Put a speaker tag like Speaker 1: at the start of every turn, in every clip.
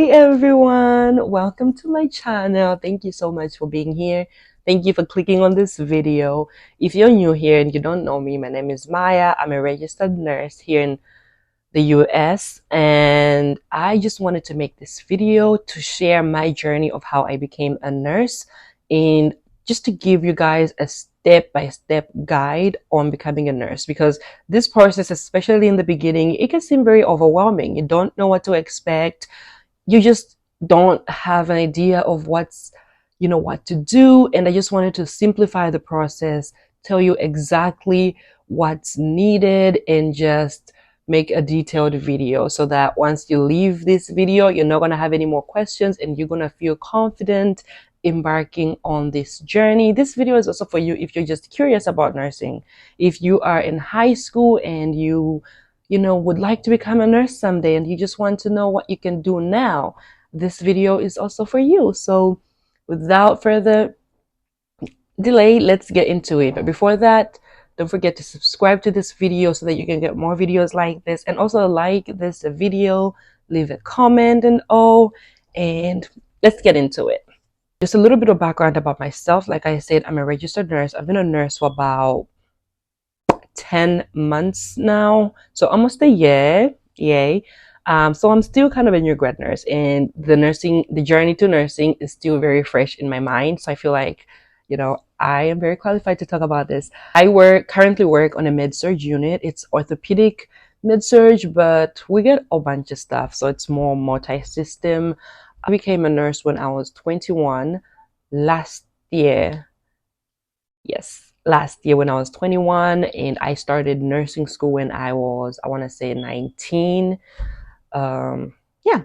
Speaker 1: everyone, welcome to my channel. Thank you so much for being here. Thank you for clicking on this video. If you're new here and you don't know me, my name is Maya. I'm a registered nurse here in the US, and I just wanted to make this video to share my journey of how I became a nurse and just to give you guys a step-by-step guide on becoming a nurse, because this process, especially in the beginning, it can seem very overwhelming. You don't know what to expect. You just don't have an idea of what to do. And I just wanted to simplify the process, tell you exactly what's needed, and just make a detailed video so that once you leave this video, you're not going to have any more questions and you're going to feel confident embarking on this journey. This video is also for you if you're just curious about nursing. If you are in high school and you would like to become a nurse someday and you just want to know what you can do now, this video is also for you. So without further delay, let's get into it. But before that, don't forget to subscribe to this video so that you can get more videos like this, and also like this video, leave a comment and all, and let's get into it. Just a little bit of background about myself. Like I said, I'm a registered nurse. I've been a nurse for about 10 months now, so almost a year. Yay. So I'm still kind of a new grad nurse, and the journey to nursing is still very fresh in my mind. So I feel like, I am very qualified to talk about this. I currently work on a med-surg unit. It's orthopedic med-surg, but we get a bunch of stuff, so it's more multi-system. I became a nurse when I was 21 last year. Yes, last year when I was 21, and I started nursing school when I was, I want to say 19. Yeah.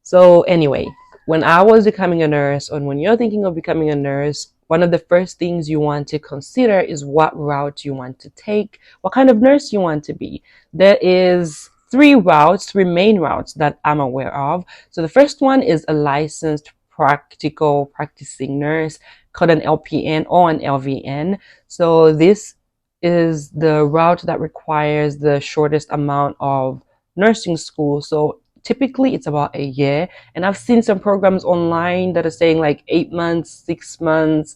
Speaker 1: So anyway, when I was becoming a nurse, and when you're thinking of becoming a nurse, one of the first things you want to consider is what route you want to take, what kind of nurse you want to be. There is three main routes that I'm aware of. So the first one is a licensed practicing nurse called an LPN or an LVN. So this is the route that requires the shortest amount of nursing school. So typically it's about a year, and I've seen some programs online that are saying like 8 months, 6 months.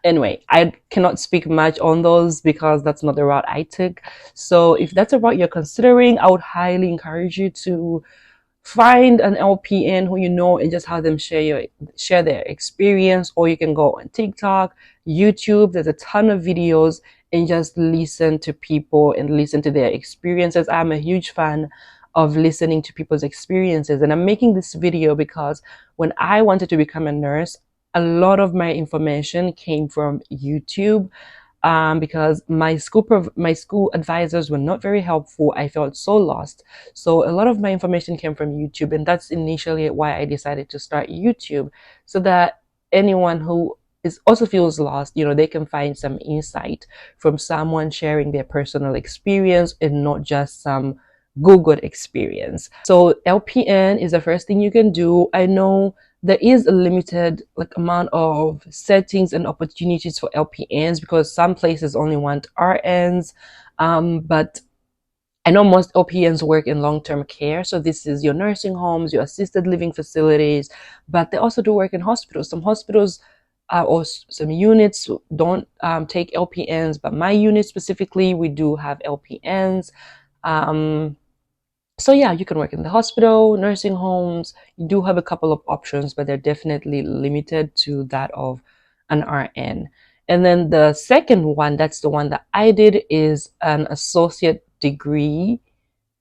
Speaker 1: Anyway, I cannot speak much on those because that's not the route I took. So if that's a route you're considering, I would highly encourage you to find an LPN who you know and just have them share their experience. Or you can go on TikTok, YouTube. There's a ton of videos, and just listen to people and listen to their experiences. I'm a huge fan of listening to people's experiences, and I'm making this video because when I wanted to become a nurse, a lot of my information came from YouTube. Because my school advisors were not very helpful. I felt so lost. So a lot of my information came from YouTube, and that's initially why I decided to start YouTube, so that anyone who also feels lost, they can find some insight from someone sharing their personal experience and not just some Google experience. So LPN is the first thing you can do. I know there is a limited amount of settings and opportunities for LPNs because some places only want RNs, but I know most LPNs work in long-term care. So this is your nursing homes, your assisted living facilities, but they also do work in hospitals. Some hospitals or some units don't take LPNs, but my unit specifically, we do have LPNs. So yeah, you can work in the hospital, nursing homes. You do have a couple of options, but they're definitely limited to that of an RN. And then the second one, that's the one that I did, is an associate degree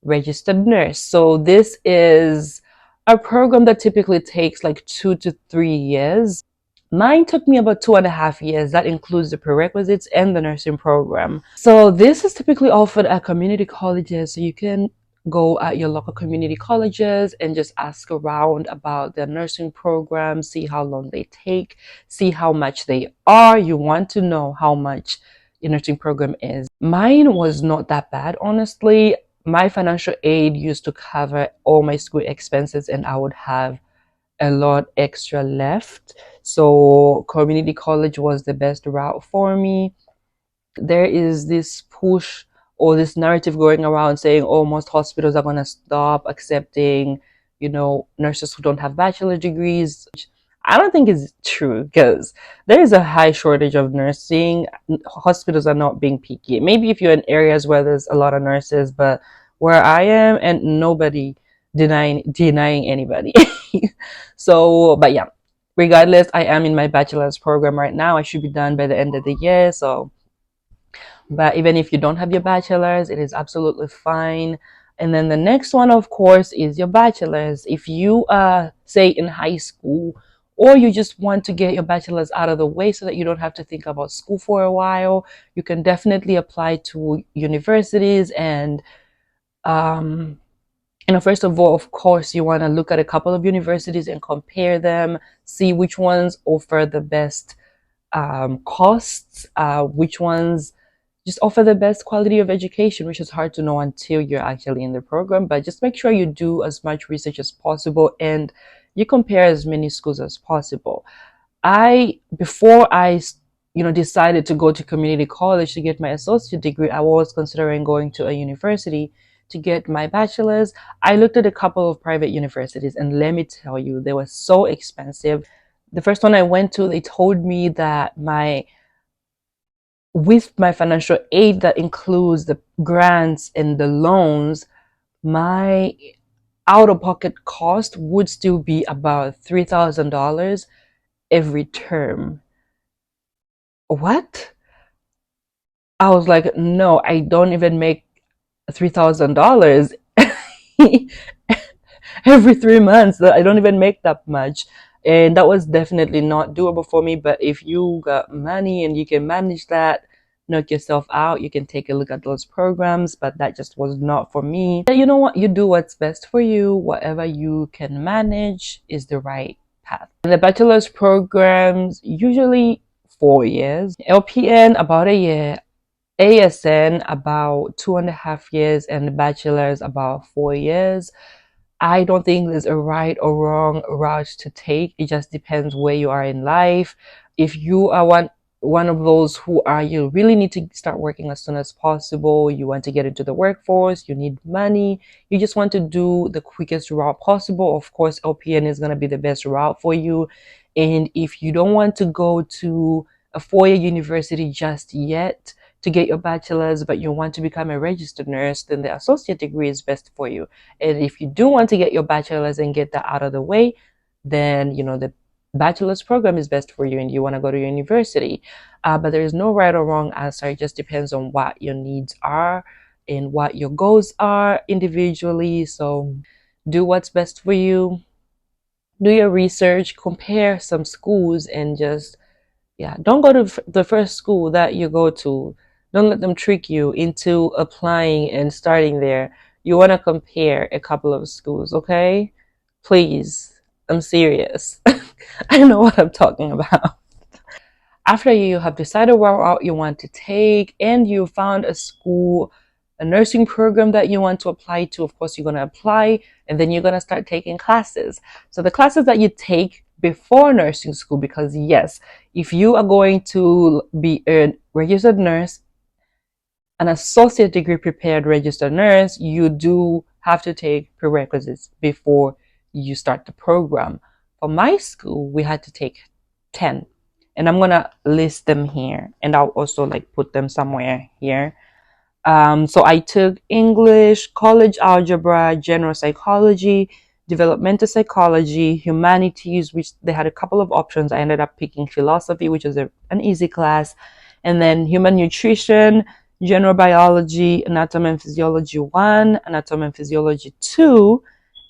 Speaker 1: registered nurse. So this is a program that typically takes like 2 to 3 years. Mine took me about 2.5 years. That includes the prerequisites and the nursing program. So this is typically offered at community colleges. So you can go at your local community colleges and just ask around about their nursing program, see how long they take, see how much they are. You want to know how much your nursing program is. Mine was not that bad, honestly. My financial aid used to cover all my school expenses, and I would have a lot extra left. So community college was the best route for me. There is this push or this narrative going around saying, oh, most hospitals are going to stop accepting nurses who don't have bachelor degrees. I don't think is true, because there is a high shortage of nursing. Hospitals are not being picky. Maybe if you're in areas where there's a lot of nurses, but where I am, and nobody denying anybody. So, but yeah, regardless, I am in my bachelor's program right now. I should be done by the end of the year. So, but even if you don't have your bachelor's, it is absolutely fine. And then the next one, of course, is your bachelor's. If you are, say, in high school, or you just want to get your bachelor's out of the way so that you don't have to think about school for a while, you can definitely apply to universities. And first of all, of course, you want to look at a couple of universities and compare them, see which ones offer the best costs, which ones just offer the best quality of education, which is hard to know until you're actually in the program. But just make sure you do as much research as possible and you compare as many schools as possible. Before I decided to go to community college to get my associate degree, I was considering going to a university to get my bachelor's. I looked at a couple of private universities, and let me tell you, they were so expensive. The first one I went to, they told me that with my financial aid that includes the grants and the loans, my out-of-pocket cost would still be about $3,000 every term. What? I was like, no, I don't even make $3,000 every 3 months. I don't even make that much. And that was definitely not doable for me. But if you got money and you can manage that, knock yourself out, you can take a look at those programs. But that just was not for me. You know what? You do what's best for you. Whatever you can manage is the right path. And the bachelor's programs, usually 4 years. LPN, about a year. ASN, about 2.5 years. And the bachelor's, about 4 years. I don't think there's a right or wrong route to take. It just depends where you are in life. If you are one of those you really need to start working as soon as possible, you want to get into the workforce, you need money, you just want to do the quickest route possible, of course, LPN is going to be the best route for you. And if you don't want to go to a 4-year university just yet to get your bachelor's, but you want to become a registered nurse, then the associate degree is best for you. And if you do want to get your bachelor's and get that out of the way, then the bachelor's program is best for you and you want to go to university. But there is no right or wrong answer. It just depends on what your needs are and what your goals are individually. So do what's best for you. Do your research, compare some schools, and just don't go to the first school that you go to. Don't let them trick you into applying and starting there. You want to compare a couple of schools, okay? Please, I'm serious. I know what I'm talking about. After you have decided what route you want to take and you found a school, a nursing program that you want to apply to, of course, you're going to apply and then you're going to start taking classes. So the classes that you take before nursing school, because yes, if you are going to be a registered nurse, an associate degree prepared registered nurse, you do have to take prerequisites before you start the program. For my school, we had to take 10, and I'm gonna list them here, and I'll also put them somewhere here. So I took English, college algebra, general psychology, developmental psychology, humanities, which they had a couple of options. I ended up picking philosophy, which is an easy class, and then human nutrition, general biology, anatomy and physiology 1, anatomy and physiology 2,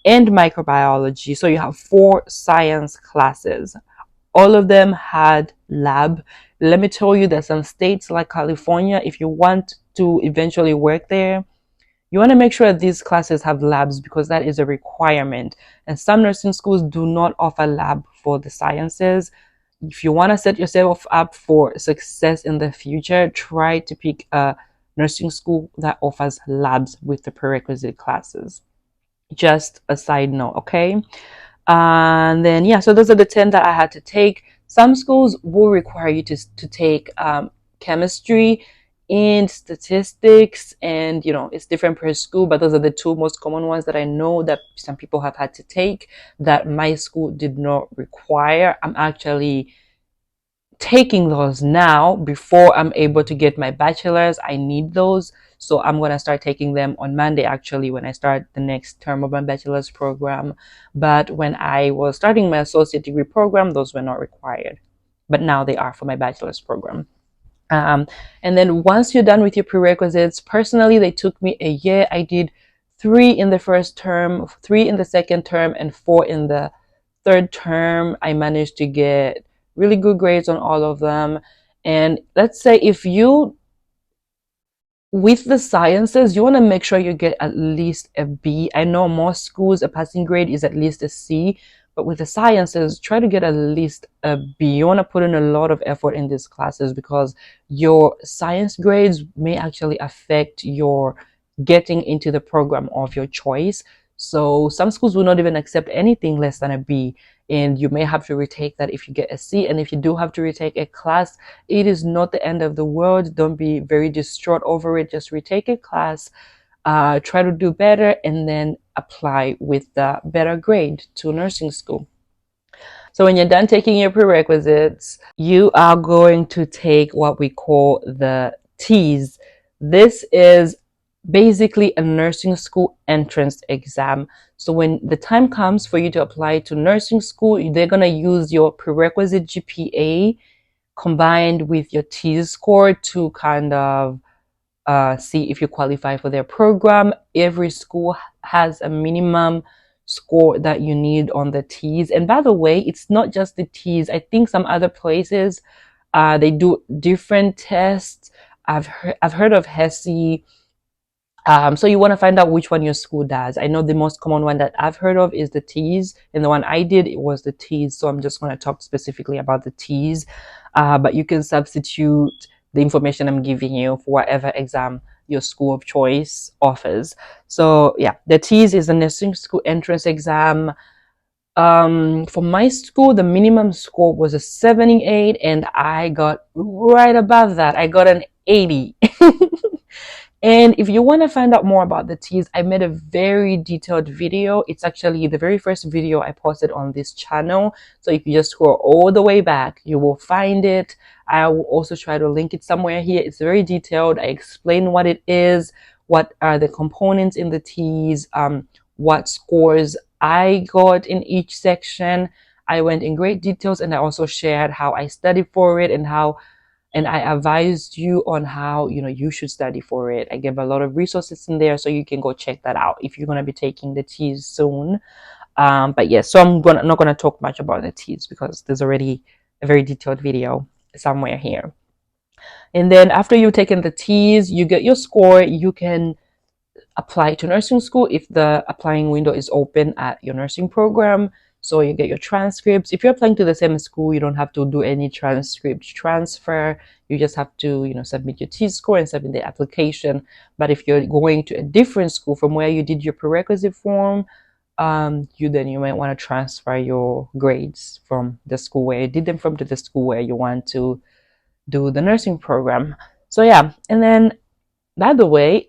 Speaker 1: and microbiology. So you have 4 science classes. All of them had lab. Let me tell you that some states like California, if you want to eventually work there, you want to make sure that these classes have labs, because that is a requirement. And some nursing schools do not offer lab for the sciences. If you want to set yourself up for success in the future, try to pick a nursing school that offers labs with the prerequisite classes. Just a side note, okay? And then, so those are the 10 that I had to take. Some schools will require you to take chemistry in, statistics, and it's different per school, but those are the two most common ones that I know that some people have had to take that my school did not require. I'm actually taking those now before I'm able to get my bachelor's. I need those. So I'm going to start taking them on Monday, actually, when I start the next term of my bachelor's program. But when I was starting my associate degree program, those were not required. But now they are for my bachelor's program. And then once you're done with your prerequisites, personally, they took me a year. I did 3 in the first term, 3 in the second term, and 4 in the third term. I managed to get really good grades on all of them. And let's say if you, with the sciences, you want to make sure you get at least a B. I know most schools, a passing grade is at least a C, but with the sciences, try to get at least a B. You want to put in a lot of effort in these classes because your science grades may actually affect your getting into the program of your choice. So some schools will not even accept anything less than a B, and you may have to retake that if you get a C. And if you do have to retake a class, it is not the end of the world. Don't be very distraught over it. Just retake a class, try to do better, and then apply with the better grade to nursing school. So when you're done taking your prerequisites, you are going to take what we call the TEAS. This is basically a nursing school entrance exam. So when the time comes for you to apply to nursing school, they're going to use your prerequisite GPA combined with your TEAS score to kind of see if you qualify for their program. Every school has a minimum score that you need on the TEAS. And by the way, it's not just the TEAS. I think some other places they do different tests. I've heard of HESI. So you want to find out which one your school does. I know the most common one that I've heard of is the TEAS, and the one I did, it was the TEAS. So I'm just going to talk specifically about the TEAS. But you can substitute the information I'm giving you for whatever exam your school of choice offers. So yeah, the TEAS is a nursing school entrance exam. For my school, the minimum score was a 78, and I got right above that. I got an 80. And if you want to find out more about the TEAS, I made a very detailed video. It's actually the very first video I posted on this channel. So if you just scroll all the way back, you will find it. I will also try to link it somewhere here. It's very detailed. I explain what it is, what are the components in the TEAS, what scores I got in each section. I went in great details, and I also shared how I studied for it and I advised you on how you should study for it. I gave a lot of resources in there, so you can go check that out if you're going to be taking the TEAS soon. But yes, so I'm not going to talk much about the TEAS because there's already a very detailed video somewhere here. And then after you've taken the TEAS, you get your score. You can apply to nursing school if the applying window is open at your nursing program. So you get your transcripts. If you're applying to the same school, you don't have to do any transcript transfer. You just have to, submit your TEAS score and submit the application. But if you're going to a different school from where you did your prerequisite form, you might want to transfer your grades from the school where you did them from to the school where you want to do the nursing program. So yeah, and then by the way,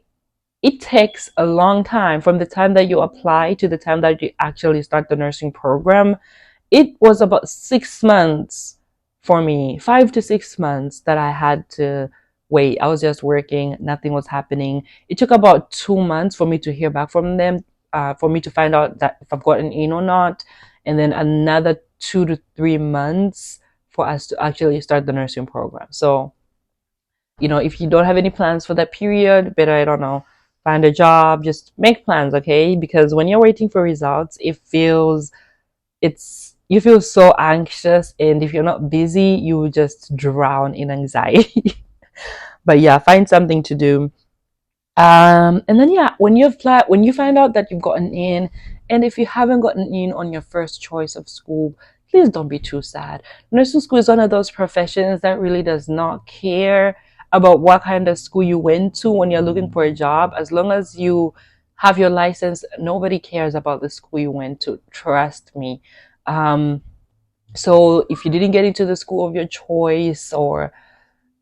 Speaker 1: it takes a long time from the time that you apply to the time that you actually start the nursing program. It was about 6 months for me, 5 to 6 months that I had to wait. I was just working, nothing was happening. It took about 2 months for me to hear back from them, for me to find out that if I've gotten in or not, and then another 2 to 3 months for us to actually start the nursing program. So, if you don't have any plans for that period, better, I don't know, find a job, just make plans, okay? Because when you're waiting for results, you feel so anxious, and if you're not busy, you will just drown in anxiety. But yeah, find something to do. And then yeah, when you find out that you've gotten in, and if you haven't gotten in on your first choice of school, please don't be too sad. Nursing school is one of those professions that really does not care about what kind of school you went to when you're looking for a job. As long as you have your license, nobody cares about the school you went to. Trust me. So if you didn't get into the school of your choice, or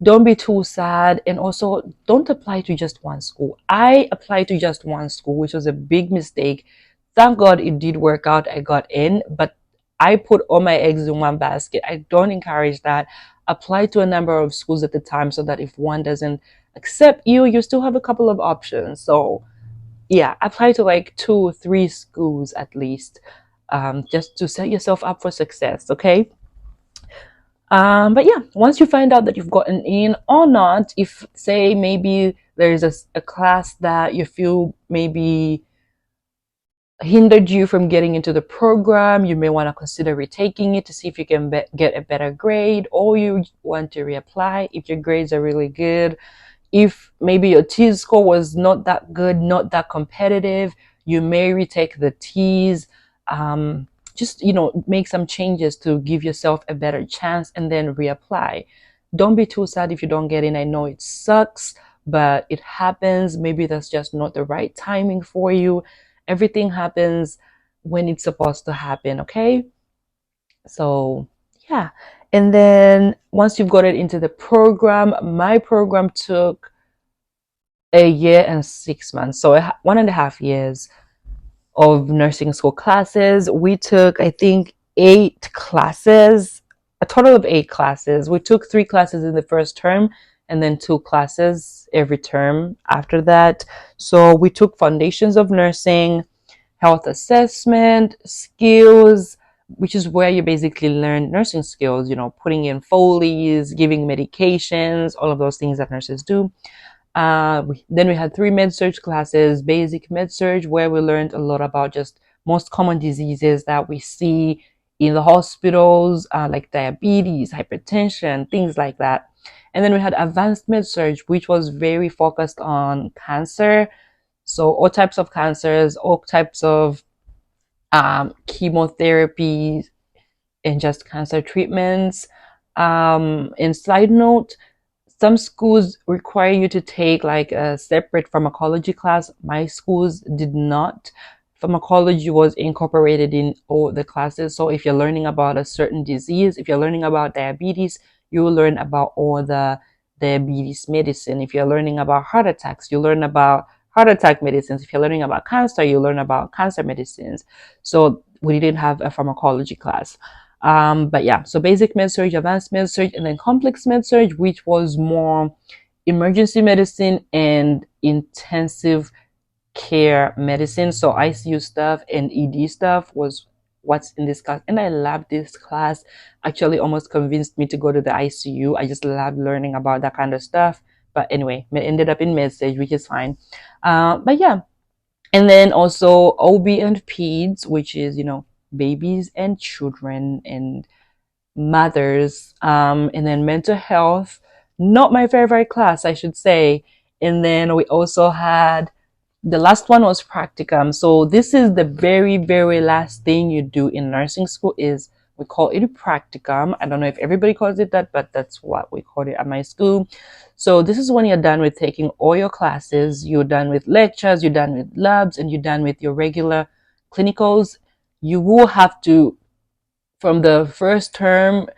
Speaker 1: don't be too sad. And also, don't apply to just one school. I applied to just one school, which was a big mistake. Thank God it did work out. I got in, but I put all my eggs in one basket. I don't encourage that. Apply to a number of schools at the time so that if one doesn't accept you, you still have a couple of options. So yeah, apply to like 2 or 3 schools at least, just to set yourself up for success. Okay. But yeah, once you find out that you've gotten in or not, if say maybe there's a class that you feel maybe hindered you from getting into the program, you may want to consider retaking it to see if you can get a better grade, or you want to reapply if your grades are really good. If maybe your T score was not that good, not that competitive, you may retake the T's. Just, make some changes to give yourself a better chance and then reapply. Don't be too sad if you don't get in. I know it sucks, but it happens. Maybe that's just not the right timing for you. Everything happens when it's supposed to happen, okay? So, yeah. And then once you've got it into the program, my program took a year and 6 months, so 1.5 years of nursing school classes. We took, I think, 8 classes, a total of 8 classes. We took 3 classes in the first term and then 2 classes every term after that. So we took foundations of nursing, health assessment, skills, which is where you basically learn nursing skills, putting in Foley's, giving medications, all of those things that nurses do. Then we had 3 med-surg classes: basic med-surg, where we learned a lot about just most common diseases that we see in the hospitals, like diabetes, hypertension, things like that. And then we had advanced med-surg, which was very focused on cancer. So all types of cancers, all types of chemotherapy, and just cancer treatments. And side note, some schools require you to take like a separate pharmacology class. My schools did not. Pharmacology was incorporated in all the classes. So if you're learning about a certain disease, if you're learning about diabetes, you will learn about all the diabetes medicine. If you're learning about heart attacks, you learn about heart attack medicines. If you're learning about cancer, you learn about cancer medicines. So we didn't have a pharmacology class. But yeah, so basic med-surg, advanced med-surg, and then complex med-surg, which was more emergency medicine and intensive care medicine. So ICU stuff and ED stuff was what's in this class. And I loved this class. Actually almost convinced me to go to the ICU. I just loved learning about that kind of stuff. But anyway, I ended up in med-surg, which is fine. But yeah. And then also OB and PEDS, which is, babies and children and mothers. And then mental health, not my favorite class, I should say. And then we also had, the last one was practicum. So this is the very, very last thing you do in nursing school. Is we call it a practicum. I don't know if everybody calls it that, but that's what we call it at my school. So this is when you're done with taking all your classes, you're done with lectures, you're done with labs, and you're done with your regular clinicals. You will have to, from the first term,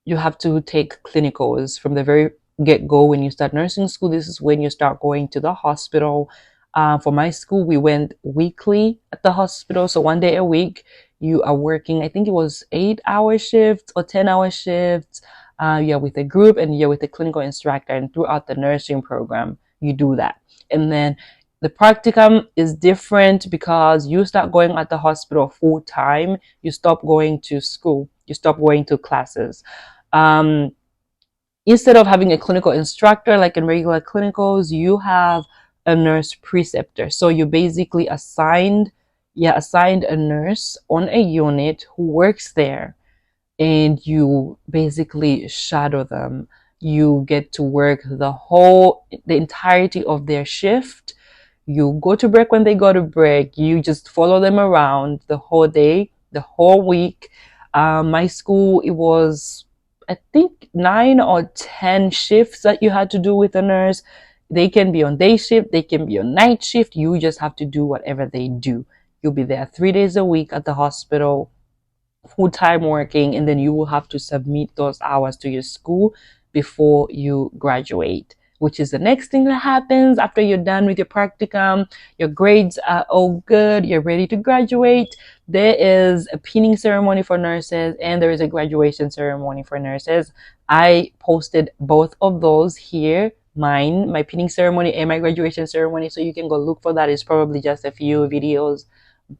Speaker 1: you have to take clinicals from the very get-go. When you start nursing school, this is when you start going to the hospital. For my school, we went weekly at the hospital. So 1 day a week, you are working, I think it was 8-hour shifts or 10-hour shifts. You're with a group and you're with a clinical instructor, and throughout the nursing program, you do that. And then the practicum is different because you start going at the hospital full time. You stop going to school. You stop going to classes. Instead of having a clinical instructor like in regular clinicals, you have a nurse preceptor. So you basically assigned a nurse on a unit who works there, and you basically shadow them. You get to work the entirety of their shift. You go to break when they go to break. You just follow them around the whole day, the whole week. My school, it was, I think, 9 or 10 shifts that you had to do with a nurse. They can be on day shift, they can be on night shift. You just have to do whatever they do. You'll be there 3 days a week at the hospital, full time working, and then you will have to submit those hours to your school before you graduate, which is the next thing that happens after you're done with your practicum. Your grades are all good, you're ready to graduate. There is a pinning ceremony for nurses and there is a graduation ceremony for nurses. I posted both of those here, my pinning ceremony and my graduation ceremony, so you can go look for that. It's probably just a few videos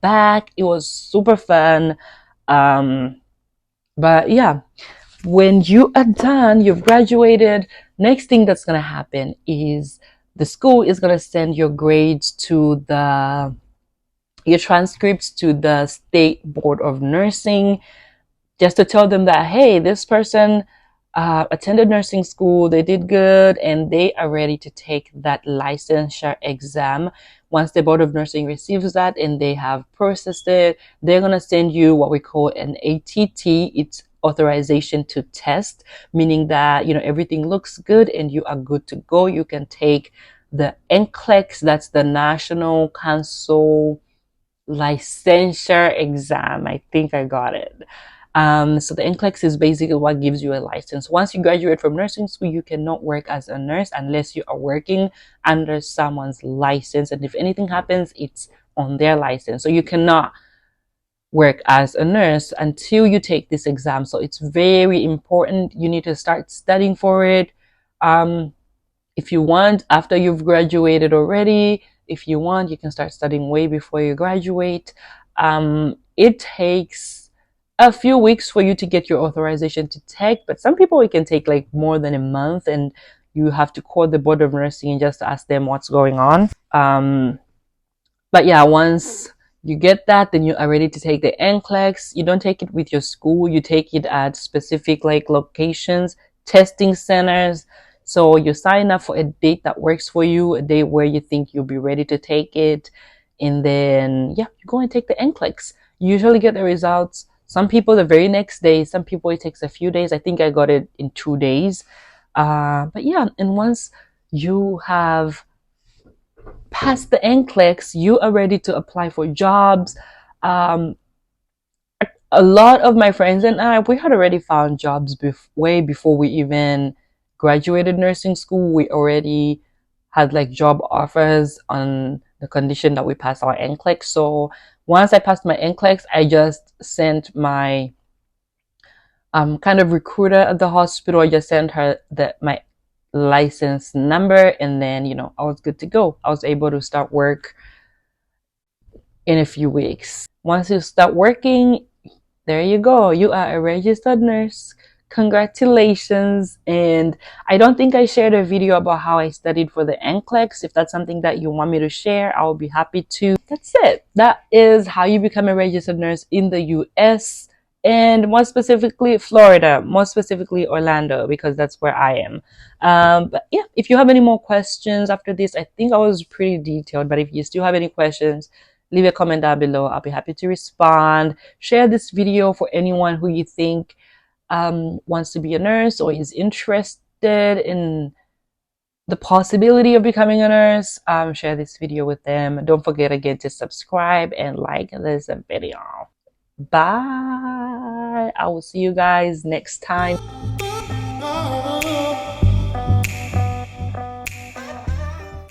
Speaker 1: back. It was super fun. But yeah, when you are done, you've graduated, next thing that's going to happen is the school is going to send your grades to your transcripts to the State Board of Nursing, just to tell them that, hey, this person attended nursing school, they did good, and they are ready to take that licensure exam. Once the Board of Nursing receives that and they have processed it, they're going to send you what we call an ATT. It's authorization to test, meaning that, you know, everything looks good and you are good to go. You can take the NCLEX, that's the National Council Licensure Exam. I think I got it. So the NCLEX is basically what gives you a license. Once you graduate from nursing school, you cannot work as a nurse unless you are working under someone's license. And if anything happens, it's on their license. So you cannot work as a nurse until you take this exam. So it's very important. You need to start studying for it. If you want, after you've graduated already, if you want, you can start studying way before you graduate. It takes a few weeks for you to get your authorization to take, but some people, it can take like more than a month, and you have to call the Board of Nursing and just ask them what's going on. But yeah, once you get that, then you are ready to take the NCLEX. You don't take it with your school, you take it at specific like locations, testing centers. So you sign up for a date that works for you, a date where you think you'll be ready to take it, and then yeah, you go and take the NCLEX. You usually get the results, some people the very next day, some people it takes a few days. I think I got it in 2 days. But yeah, and once you have passed the NCLEX, you are ready to apply for jobs. A lot of my friends and I, we had already found jobs way before we even graduated nursing school. We already had like job offers on the condition that we pass our NCLEX. So once I passed my NCLEX, I just sent my kind of recruiter at the hospital. I just sent her my license number, and then, you know, I was good to go. I was able to start work in a few weeks. Once you start working, there you go. You are a registered nurse. Congratulations. And I don't think I shared a video about how I studied for the NCLEX. If that's something that you want me to share, I'll be happy to. That's it. That is how you become a registered nurse in the US, and more specifically Florida, more specifically Orlando, because that's where I am. But yeah, if you have any more questions after this, I think I was pretty detailed, but if you still have any questions, leave a comment down below. I'll be happy to respond. Share this video for anyone who you think wants to be a nurse or is interested in the possibility of becoming a nurse. Share this video with them. Don't forget again to subscribe and like this video. Bye. I will see you guys next time.